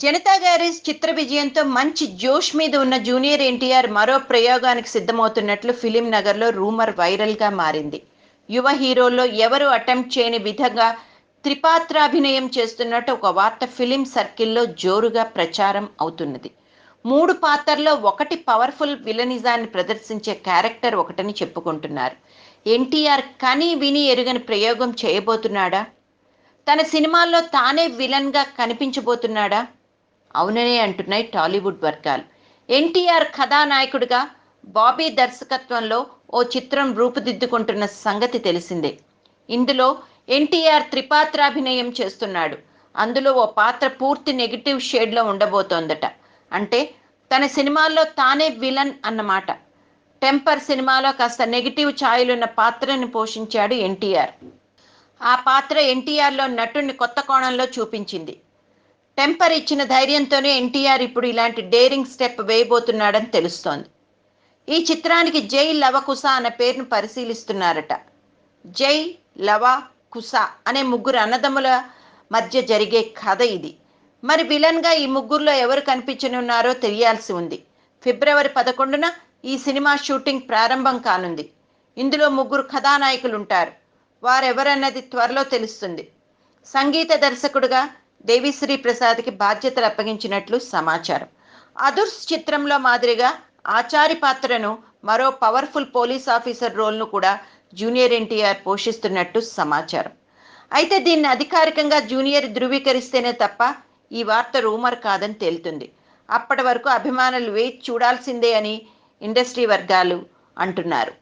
Janata garage చిత్ర విజయంతో మంచి జోష్ మీద ఉన్న జూనియర్ ఎన్టీఆర్ మరో ప్రయోగానికి సిద్ధమవుతున్నట్లు ఫిలిం నగర్లో రూమర్ వైరల్గా మారింది. యువ హీరోల్లో ఎవరు అటెంప్ట్ చేయని విధంగా త్రిపాత్రాభినయం చేస్తున్నట్టు ఒక వార్త ఫిలిం సర్కిల్లో జోరుగా ప్రచారం అవుతున్నది. మూడు పాత్రల్లో ఒకటి పవర్ఫుల్ విలనిజాన్ని ప్రదర్శించే క్యారెక్టర్ ఒకటని చెప్పుకుంటున్నారు. ఎన్టీఆర్ కని విని ఎరుగని ప్రయోగం చేయబోతున్నాడా? తన సినిమాల్లో తానే విలన్గా కనిపించబోతున్నాడా? అవుననే అంటున్నాయి టాలీవుడ్ వర్గాలు. ఎన్టీఆర్ కథానాయకుడిగా బాబీ దర్శకత్వంలో ఓ చిత్రం రూపుదిద్దుకుంటున్న సంగతి తెలిసిందే. ఇందులో ఎన్టీఆర్ త్రిపాత్రాభినయం చేస్తున్నాడు. అందులో ఓ పాత్ర పూర్తి నెగిటివ్ షేడ్లో ఉండబోతోందట. అంటే తన సినిమాల్లో తానే విలన్ అన్నమాట. టెంపర్ సినిమాలో కాస్త నెగిటివ్ ఛాయలున్న పాత్రని పోషించాడు ఎన్టీఆర్. ఆ పాత్ర ఎన్టీఆర్లో నటుడిని కొత్త కోణంలో చూపించింది. టెంపర్ ఇచ్చిన ధైర్యంతోనే ఎన్టీఆర్ ఇప్పుడు ఇలాంటి డేరింగ్ స్టెప్ వేయబోతున్నాడని తెలుస్తోంది. ఈ చిత్రానికి జై లవకుశ అన్న పేరును పరిశీలిస్తున్నారట. జై, లవ, కుశ అనే ముగ్గురు అన్నదమ్ముల మధ్య జరిగే కథ ఇది. మరి విలన్గా ఈ ముగ్గురులో ఎవరు కనిపించనున్నారో తెలియాల్సి ఉంది. ఫిబ్రవరి 11న ఈ సినిమా షూటింగ్ ప్రారంభం కానుంది. ఇందులో ముగ్గురు కథానాయకులు ఉంటారు. వారెవరన్నది త్వరలో తెలుస్తుంది. సంగీత దర్శకుడుగా దేవిశ్రీ ప్రసాద్కి బాధ్యతలు అప్పగించినట్లు సమాచారం. అదుర్స్ చిత్రంలో మాదిరిగా ఆచారి పాత్రను, మరో పవర్ఫుల్ పోలీస్ ఆఫీసర్ రోల్ను కూడా జూనియర్ ఎన్టీఆర్ పోషిస్తున్నట్టు సమాచారం. అయితే దీన్ని అధికారికంగా జూనియర్ ధృవీకరిస్తేనే తప్ప ఈ వార్త రూమర్ కాదని తేలుతుంది. అప్పటి వరకు అభిమానులు వేచి చూడాల్సిందే అని ఇండస్ట్రీ వర్గాలు అంటున్నారు.